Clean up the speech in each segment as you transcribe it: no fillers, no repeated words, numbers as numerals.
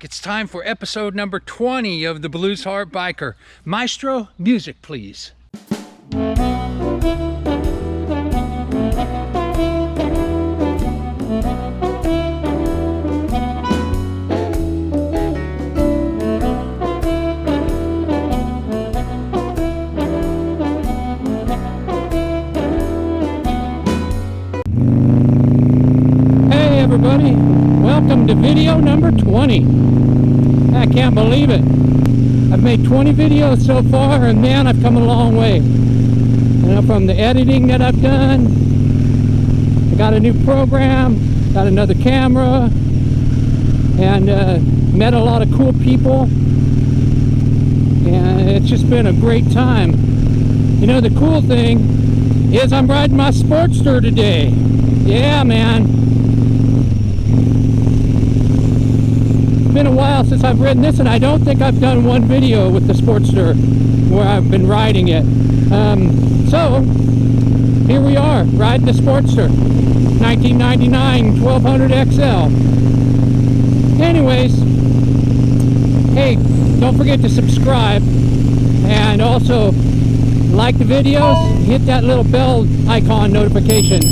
back. It's time for episode number 20 of the Blues Harp Biker. Maestro, music please. Hey everybody, welcome to video number 20. I can't believe it. I've made 20 videos so far, and man, I've come a long way. You know, from the editing that I've done, I got a new program, got another camera, and met a lot of cool people, and it's just been a great time. You know, the cool thing is I'm riding my Sportster today. Yeah, man. It's been a while since I've ridden this, and I don't think I've done one video with the Sportster where I've been riding it. So here we are, riding the Sportster 1999 1200 XL. Anyways, hey, don't forget to subscribe, and also like the videos, hit that little bell icon notification.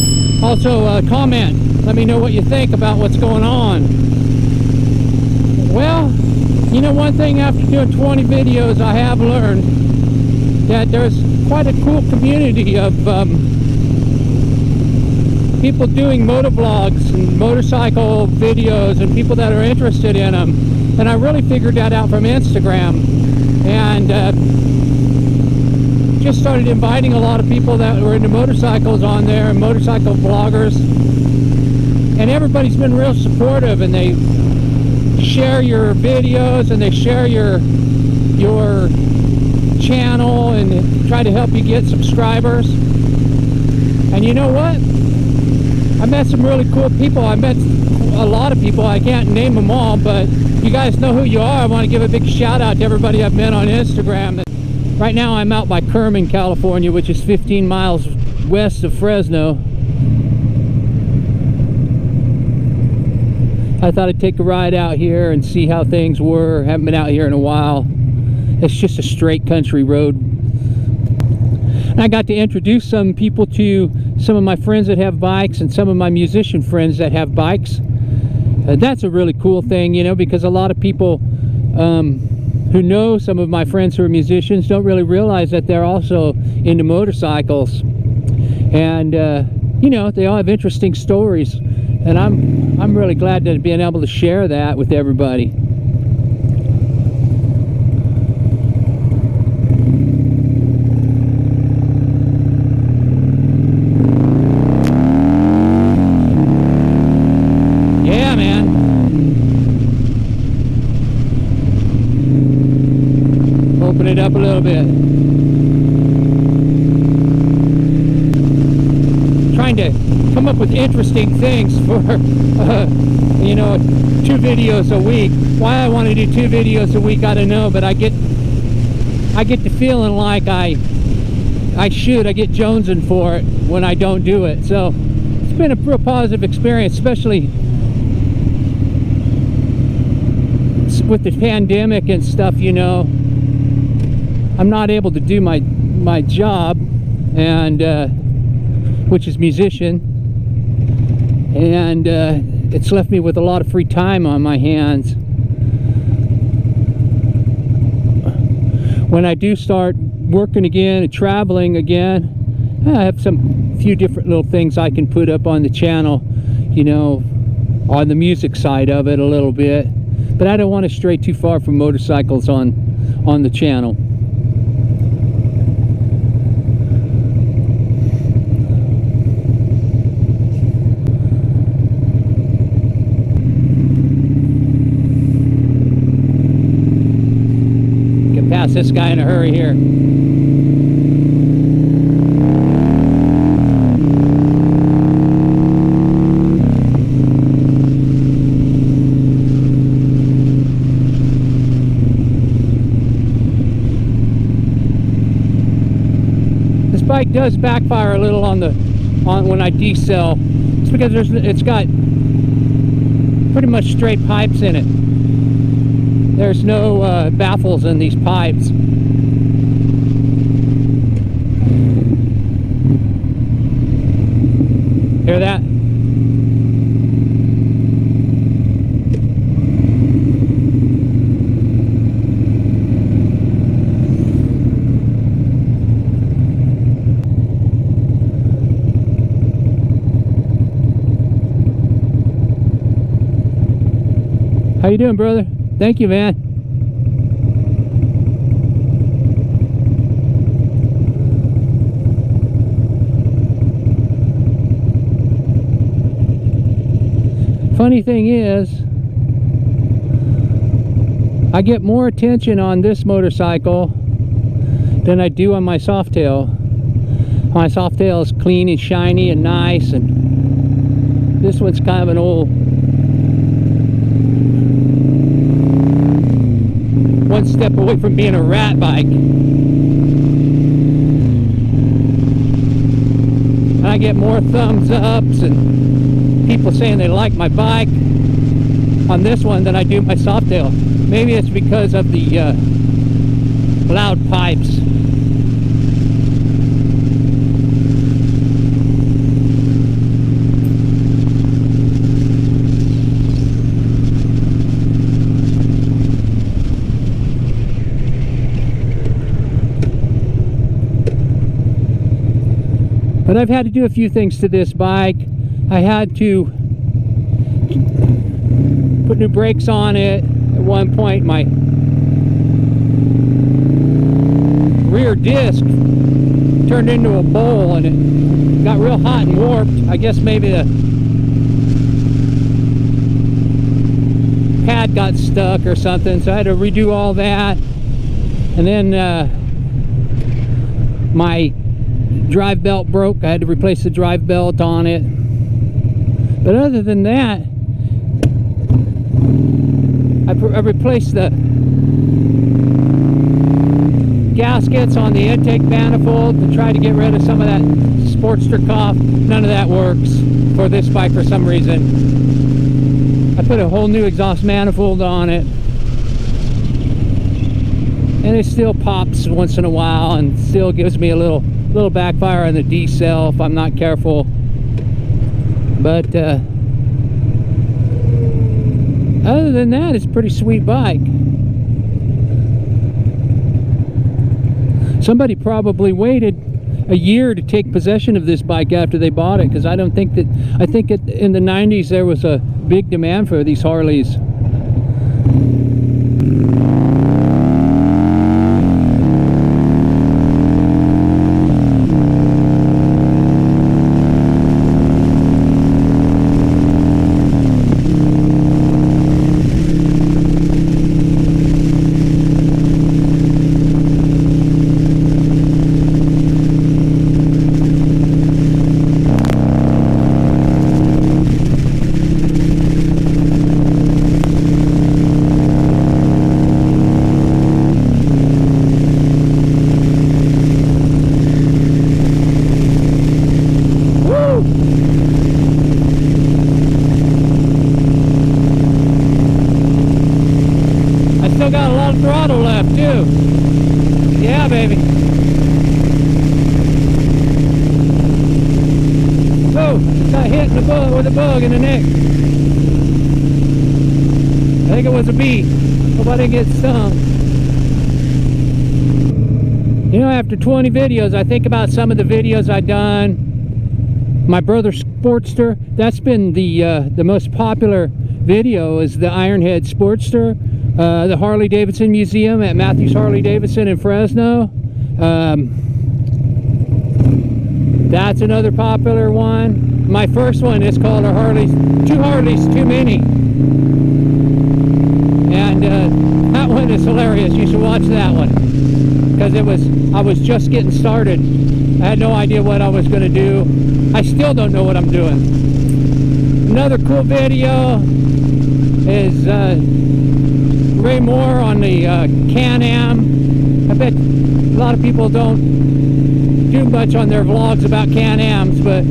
Also comment, let me know what you think about what's going on. Well, you know, one thing after doing 20 videos, I have learned that there's quite a cool community of people doing motovlogs and motorcycle videos, and people that are interested in them. And I really figured that out from Instagram, and just started inviting a lot of people that were into motorcycles on there, and motorcycle vloggers, and everybody's been real supportive, and they share your videos, and they share your channel, and try to help you get subscribers. And you know what? I met some really cool people. I met a lot of people. I can't name them all, but you guys know who you are. I want to give a big shout out to everybody I've met on Instagram. Right now I'm out by Kerman, California, which is 15 miles west of Fresno. I thought I'd take a ride out here and see how things were. Haven't been out here in a while. It's just a straight country road. And I got to introduce some people to some of my friends that have bikes, and some of my musician friends that have bikes. That's a really cool thing, you know, because a lot of people who know some of my friends who are musicians don't really realize that they're also into motorcycles. And you know, they all have interesting stories, and I'm really glad to be able to share that with everybody. Yeah, man. Open it up a little bit. Trying to come up with interesting things for you know, 2 videos a week. Why I want to do 2 videos a week, I don't know, but I get the feeling like I get jonesing for it when I don't do it. So it's been a real positive experience, especially with the pandemic and stuff. You know, I'm not able to do my job, and which is musician, and it's left me with a lot of free time on my hands. When I do start working again and traveling again, I have some few different little things I can put up on the channel, you know, on the music side of it a little bit, but I don't want to stray too far from motorcycles on the channel. Pass this guy in a hurry here. This bike does backfire a little on when I decel. It's because it's got pretty much straight pipes in it. there's no baffles in these pipes. Hear that? How you doing, brother? Thank you, man. Funny thing is, I get more attention on this motorcycle than I do on my Softail. My Softail is clean and shiny and nice, and this one's kind of an old, one step away from being a rat bike. And I get more thumbs ups and people saying they like my bike on this one than I do my Softail. Maybe it's because of the loud pipes. But I've had to do a few things to this bike. I had to put new brakes on it. At one point my rear disc turned into a bowl and it got real hot and warped. I guess maybe the pad got stuck or something, so I had to redo all that. And then my drive belt broke. I had to replace the drive belt on it. But other than that, I replaced the gaskets on the intake manifold to try to get rid of some of that Sportster cough. None of that works for this bike for some reason. I put a whole new exhaust manifold on it, and it still pops once in a while and still gives me a little backfire on the D-cell if I'm not careful. But other than that, it's a pretty sweet bike. Somebody probably waited a year to take possession of this bike after they bought it, because I think in the 90s there was a big demand for these Harleys. Throttle left too. Yeah, baby. Oh, got hit in the bug with a bug in the neck. I think it was a bee. Hope I didn't get stung. You know, after 20 videos, I think about some of the videos I've done. My brother's Sportster, that's been the most popular video, is the Ironhead Sportster. The Harley Davidson Museum at Matthews Harley Davidson in Fresno. That's another popular one. My first one is called Two Harleys Too Many. And that one is hilarious. You should watch that one. Because I was just getting started. I had no idea what I was going to do. I still don't know what I'm doing. Another cool video is Ray Moore on the Can-Am. I bet a lot of people don't do much on their vlogs about Can-Ams, but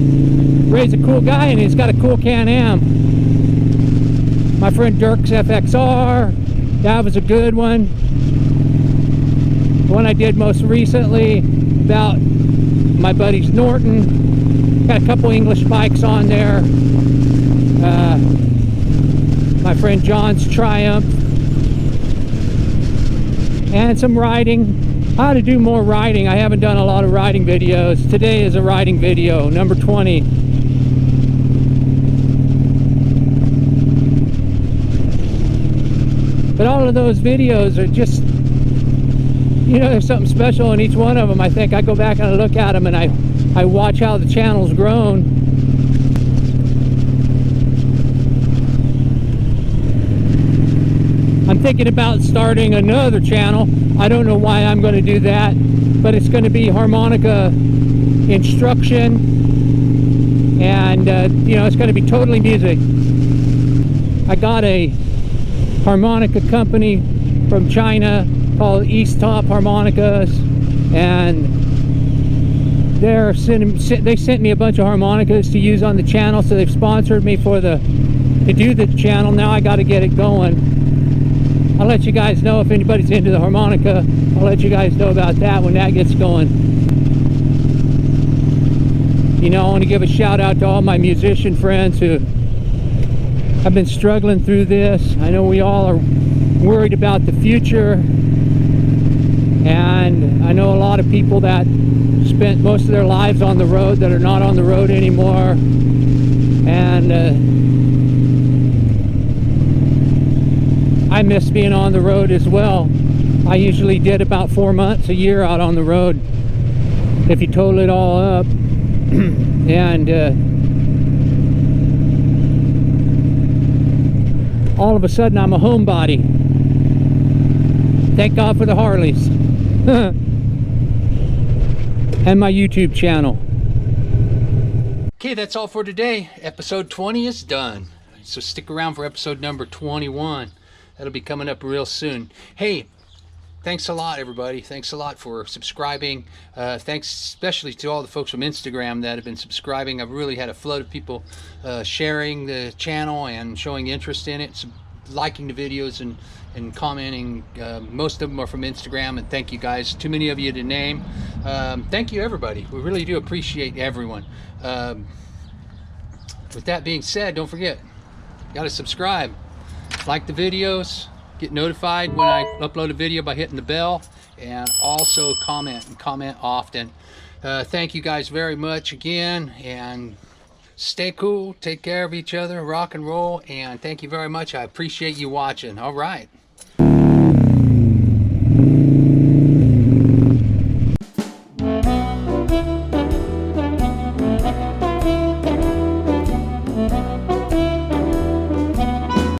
Ray's a cool guy and he's got a cool Can-Am. My friend Dirk's FXR, That was a good one. The one I did most recently about my buddy's Norton. Got a couple English bikes on there. My friend John's Triumph. And some riding. How to do more riding. I haven't done a lot of riding videos. Today is a riding video, number 20. But all of those videos are just, you know, there's something special in each one of them. I think I go back and I look at them and I watch how the channel's grown. I'm thinking about starting another channel. I don't know why I'm going to do that, but it's going to be harmonica instruction, and you know, it's going to be totally music. I got a harmonica company from China called East Top Harmonicas, and they sent me a bunch of harmonicas to use on the channel, so they've sponsored me to do the channel. Now I got to get it going. I'll let you guys know if anybody's into the harmonica. I'll let you guys know about that when that gets going. You know, I want to give a shout out to all my musician friends who have been struggling through this. I know we all are worried about the future, and I know a lot of people that spent most of their lives on the road that are not on the road anymore, and I miss being on the road as well. I usually did about 4 months a year out on the road if you total it all up. And all of a sudden I'm a homebody. Thank God for the Harleys. And my YouTube channel. Okay, that's all for today. Episode 20 is done. So stick around for episode number 21. That'll be coming up real soon. Hey, thanks a lot, everybody. Thanks a lot for subscribing. Thanks especially to all the folks from Instagram that have been subscribing. I've really had a flood of people sharing the channel and showing interest in it, liking the videos and commenting. Most of them are from Instagram, and thank you guys. Too many of you to name. Thank you, everybody. We really do appreciate everyone. With that being said, don't forget, you got to subscribe. Like the videos, get notified when I upload a video by hitting the bell, and also comment often. Thank you guys very much again, and stay cool, take care of each other, rock and roll, and thank you very much. I appreciate you watching. All right.